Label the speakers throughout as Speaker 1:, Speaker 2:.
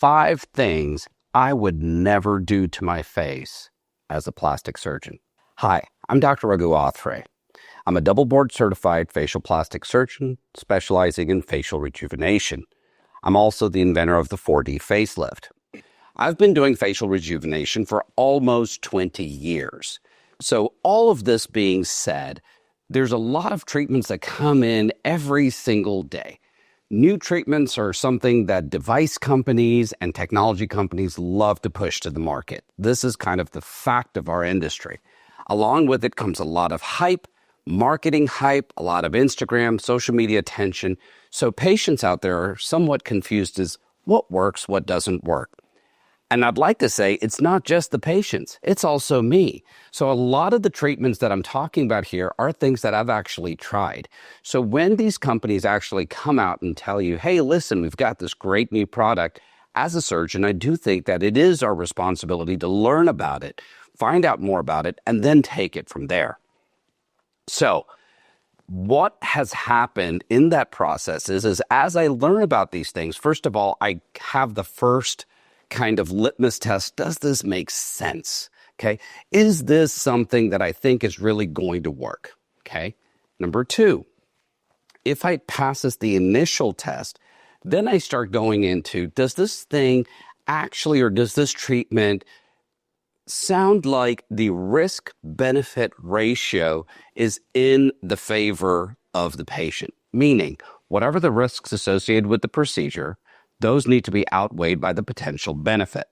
Speaker 1: 5 things I would never do to my face as a plastic surgeon. Hi, I'm Dr. Raghu Athre. I'm a double board certified facial plastic surgeon specializing in facial rejuvenation. I'm also the inventor of the 4D facelift. I've been doing facial rejuvenation for almost 20 years. So all of this being said, there's a lot of treatments that come in every single day. New treatments are something that device companies and technology companies love to push to the market. This is kind of the fact of our industry. Along with it comes a lot of hype, marketing hype, a lot of Instagram, social media attention. So patients out there are somewhat confused as what works, what doesn't work. And I'd like to say it's not just the patients, it's also me. So a lot of the treatments that I'm talking about here are things that I've actually tried. So when these companies actually come out and tell you, hey, listen, we've got this great new product, as a surgeon, I do think that it is our responsibility to learn about it, find out more about it, and then take it from there. So what has happened in that process is as I learn about these things, first of all, I have the first kind of litmus test. Does this make sense? Okay. Is this something that I think is really going to work? Okay. Number 2, if I passes the initial test, then I start going into, does this thing actually, or does this treatment sound like the risk-benefit ratio is in the favor of the patient? Meaning, whatever the risks associated with the procedure, those need to be outweighed by the potential benefit.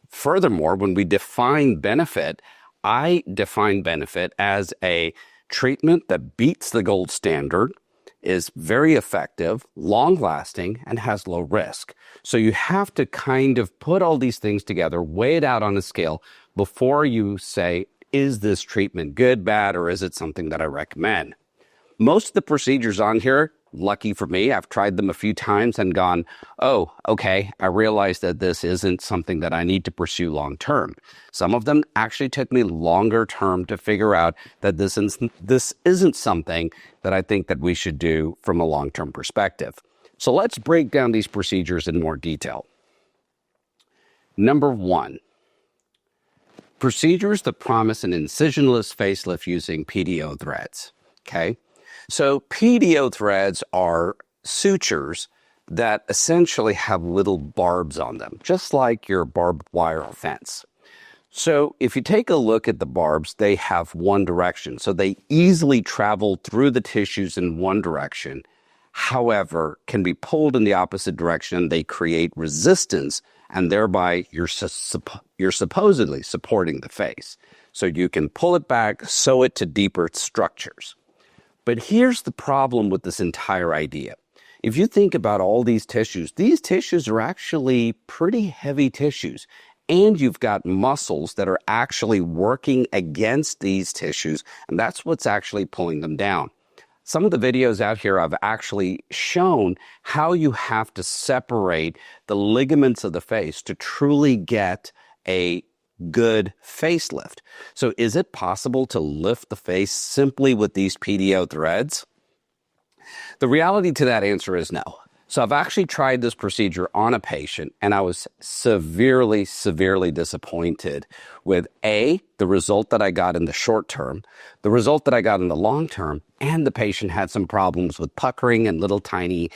Speaker 1: Furthermore, when we define benefit, I define benefit as a treatment that beats the gold standard, is very effective, long-lasting, and has low risk. So you have to kind of put all these things together, weigh it out on a scale before you say, is this treatment good, bad, or is it something that I recommend? Most of the procedures on here, lucky for me, I've tried them a few times and gone, oh, okay, I realize that this isn't something that I need to pursue long term. Some of them actually took me longer term to figure out that this isn't something that I think that we should do from a long-term perspective. So let's break down these procedures in more detail. Number 1, procedures that promise an incisionless facelift using PDO threads. Okay. So PDO threads are sutures that essentially have little barbs on them, just like your barbed wire fence. So if you take a look at the barbs, they have one direction. So they easily travel through the tissues in one direction, however, can be pulled in the opposite direction. They create resistance, and thereby you're supposedly supporting the face. So you can pull it back, sew it to deeper structures. But here's the problem with this entire idea. If you think about all these tissues are actually pretty heavy tissues, and you've got muscles that are actually working against these tissues, and that's what's actually pulling them down. Some of the videos out here I've actually shown how you have to separate the ligaments of the face to truly get a good facelift. So is it possible to lift the face simply with these PDO threads? The reality to that answer is no. So I've actually tried this procedure on a patient, and I was severely disappointed with the result that I got in the short term, the result that I got in the long term, and the patient had some problems with puckering and little tiny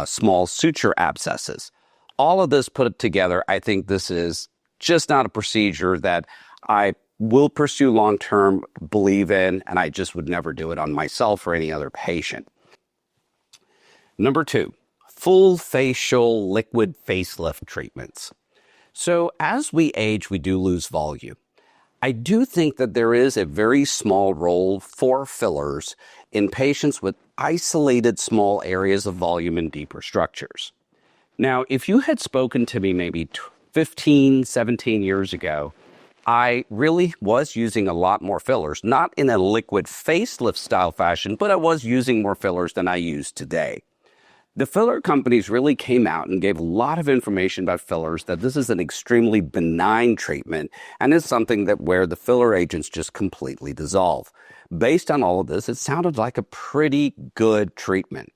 Speaker 1: small suture abscesses. All of this put together, I think this is just not a procedure that I will pursue long-term, believe in, and I just would never do it on myself or any other patient. Number 2, full facial liquid facelift treatments. So as we age, we do lose volume. I do think that there is a very small role for fillers in patients with isolated small areas of volume and deeper structures. Now, if you had spoken to me maybe 15, 17 years ago, I really was using a lot more fillers, not in a liquid facelift style fashion, but I was using more fillers than I use today. The filler companies really came out and gave a lot of information about fillers, that this is an extremely benign treatment and is something that where the filler agents just completely dissolve. Based on all of this, it sounded like a pretty good treatment.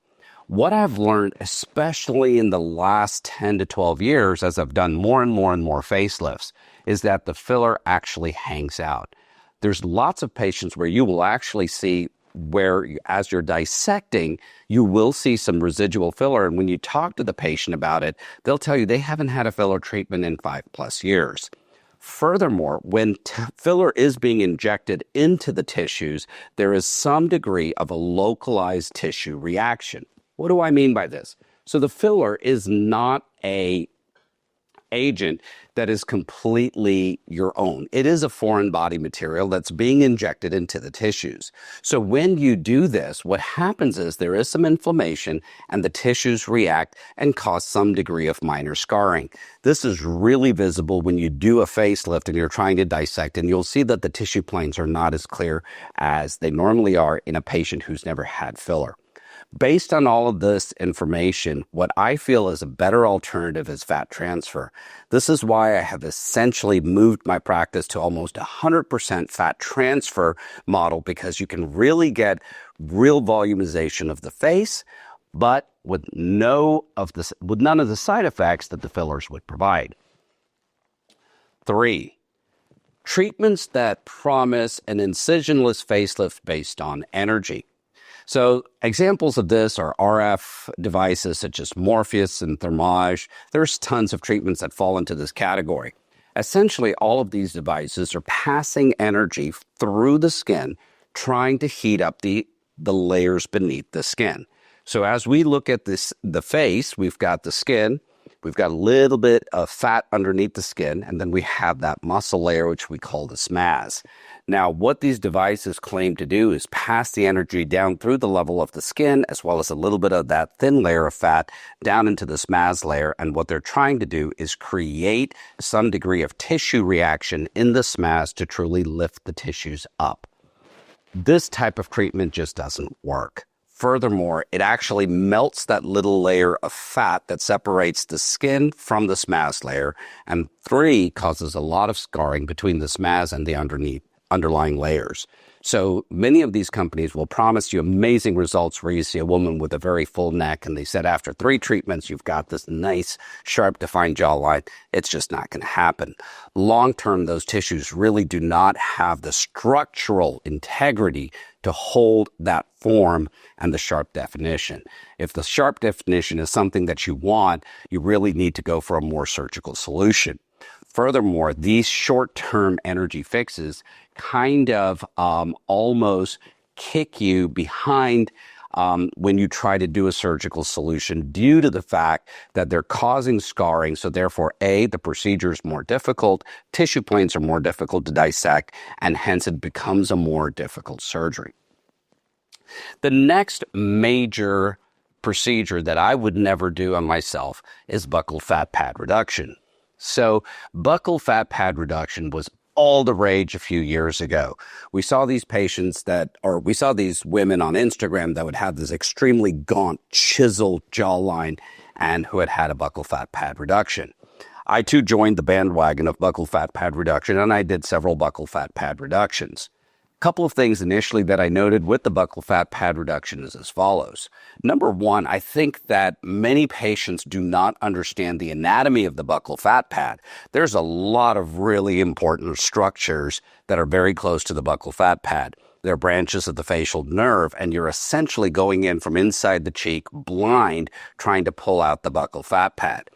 Speaker 1: What I've learned, especially in the last 10 to 12 years, as I've done more and more and more facelifts, is that the filler actually hangs out. There's lots of patients where you will actually see where, as you're dissecting, you will see some residual filler. And when you talk to the patient about it, they'll tell you they haven't had a filler treatment in 5+ years. Furthermore, when filler is being injected into the tissues, there is some degree of a localized tissue reaction. What do I mean by this? So the filler is not an agent that is completely your own. It is a foreign body material that's being injected into the tissues. So when you do this, what happens is there is some inflammation and the tissues react and cause some degree of minor scarring. This is really visible when you do a facelift and you're trying to dissect, and you'll see that the tissue planes are not as clear as they normally are in a patient who's never had filler. Based on all of this information, what I feel is a better alternative is fat transfer. This is why I have essentially moved my practice to almost 100% fat transfer model, because you can really get real volumization of the face, but with none of the side effects that the fillers would provide. 3, treatments that promise an incisionless facelift based on energy. So examples of this are RF devices such as Morpheus and Thermage. There's tons of treatments that fall into this category. Essentially, all of these devices are passing energy through the skin, trying to heat up the layers beneath the skin. So as we look at the face, we've got the skin, we've got a little bit of fat underneath the skin, and then we have that muscle layer, which we call the SMAS. Now, what these devices claim to do is pass the energy down through the level of the skin, as well as a little bit of that thin layer of fat down into the SMAS layer. And what they're trying to do is create some degree of tissue reaction in the SMAS to truly lift the tissues up. This type of treatment just doesn't work. Furthermore, it actually melts that little layer of fat that separates the skin from the SMAS layer. And 3, causes a lot of scarring between the SMAS and the underlying layers. So many of these companies will promise you amazing results where you see a woman with a very full neck and they said after 3 treatments, you've got this nice, sharp, defined jawline. It's just not going to happen. Long term, those tissues really do not have the structural integrity to hold that form and the sharp definition. If the sharp definition is something that you want, you really need to go for a more surgical solution. Furthermore, these short-term energy fixes kind of almost kick you behind when you try to do a surgical solution due to the fact that they're causing scarring. So therefore, A, the procedure is more difficult, tissue planes are more difficult to dissect, and hence it becomes a more difficult surgery. The next major procedure that I would never do on myself is buccal fat pad reduction. So buccal fat pad reduction was all the rage a few years ago. We saw these we saw these women on Instagram that would have this extremely gaunt, chiseled jawline and who had a buccal fat pad reduction. I too joined the bandwagon of buccal fat pad reduction, and I did several buccal fat pad reductions. Couple of things initially that I noted with the buccal fat pad reduction is as follows. Number 1, I think that many patients do not understand the anatomy of the buccal fat pad. There's a lot of really important structures that are very close to the buccal fat pad. They're branches of the facial nerve, and you're essentially going in from inside the cheek blind, trying to pull out the buccal fat pad.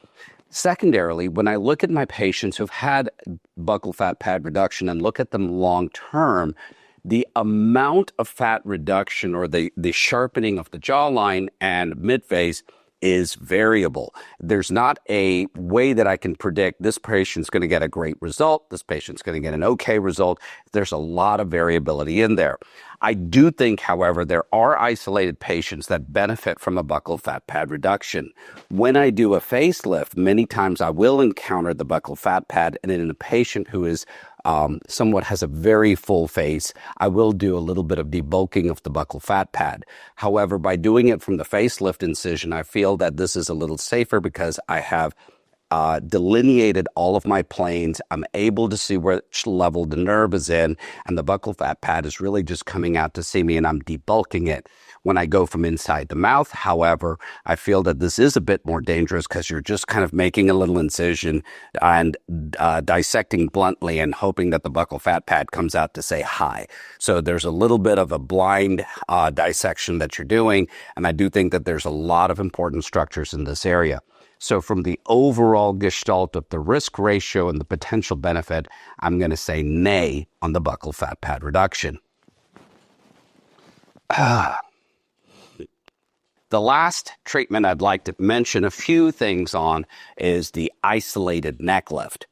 Speaker 1: Secondarily, when I look at my patients who've had buccal fat pad reduction and look at them long term, the amount of fat reduction or the sharpening of the jawline and midface is variable. There's not a way that I can predict this patient's going to get a great result, this patient's going to get an okay result. There's a lot of variability in there. I do think, however, there are isolated patients that benefit from a buccal fat pad reduction. When I do a facelift, many times I will encounter the buccal fat pad, and in a patient who is somewhat has a very full face, I will do a little bit of debulking of the buccal fat pad. However, by doing it from the facelift incision, I feel that this is a little safer because I have delineated all of my planes. I'm able to see which level the nerve is in, and the buccal fat pad is really just coming out to see me, and I'm debulking it. When I go from inside the mouth, however, I feel that this is a bit more dangerous because you're just kind of making a little incision and dissecting bluntly and hoping that the buccal fat pad comes out to say hi. So there's a little bit of a blind dissection that you're doing, and I do think that there's a lot of important structures in this area. So from the overall gestalt of the risk ratio and the potential benefit, I'm going to say nay on the buccal fat pad reduction. The last treatment I'd like to mention a few things on is the isolated neck lift.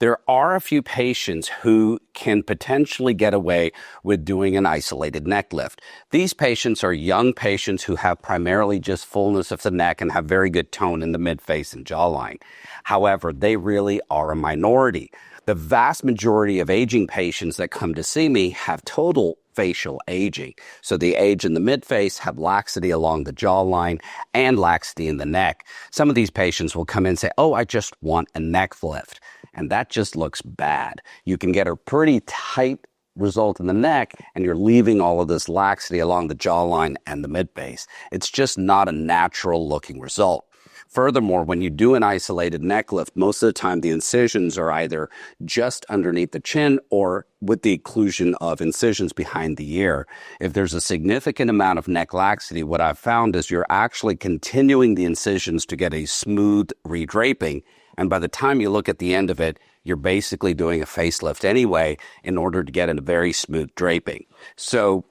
Speaker 1: There are a few patients who can potentially get away with doing an isolated neck lift. These patients are young patients who have primarily just fullness of the neck and have very good tone in the midface and jawline. However, they really are a minority. The vast majority of aging patients that come to see me have total facial aging. So the age in the midface, have laxity along the jawline, and laxity in the neck. Some of these patients will come in and say, oh, I just want a neck lift. And that just looks bad. You can get a pretty tight result in the neck, and you're leaving all of this laxity along the jawline and the midface. It's just not a natural looking result. Furthermore, when you do an isolated neck lift, most of the time the incisions are either just underneath the chin or with the occlusion of incisions behind the ear. If there's a significant amount of neck laxity, what I've found is you're actually continuing the incisions to get a smooth redraping. And by the time you look at the end of it, you're basically doing a facelift anyway in order to get a very smooth draping. So,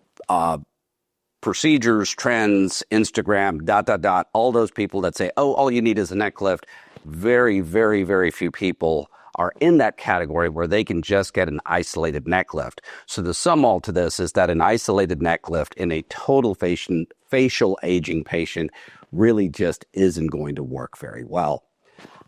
Speaker 1: procedures, trends, Instagram, all those people that say, oh, all you need is a neck lift. Very, very, very few people are in that category where they can just get an isolated neck lift. So the sum all to this is that an isolated neck lift in a total facial aging patient really just isn't going to work very well.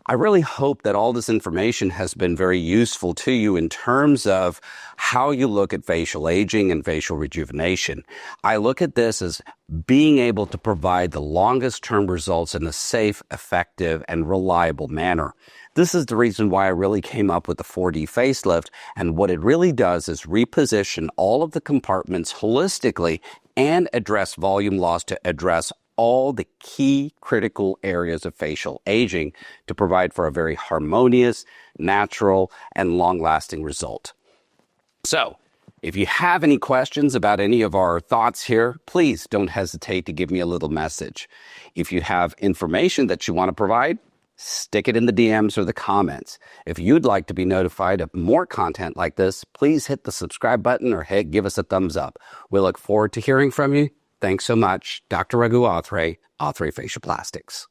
Speaker 1: I really hope that all this information has been very useful to you in terms of how you look at facial aging and facial rejuvenation. I look at this as being able to provide the longest term results in a safe, effective, and reliable manner. This is the reason why I really came up with the 4D facelift, and what it really does is reposition all of the compartments holistically and address volume loss to address all the key critical areas of facial aging to provide for a very harmonious, natural, and long-lasting result. So, if you have any questions about any of our thoughts here, please don't hesitate to give me a little message. If you have information that you want to provide, stick it in the DMs or the comments. If you'd like to be notified of more content like this, please hit the subscribe button or give us a thumbs up. We look forward to hearing from you. Thanks so much. Dr. Raghu Athre, Athre Facial Plastics.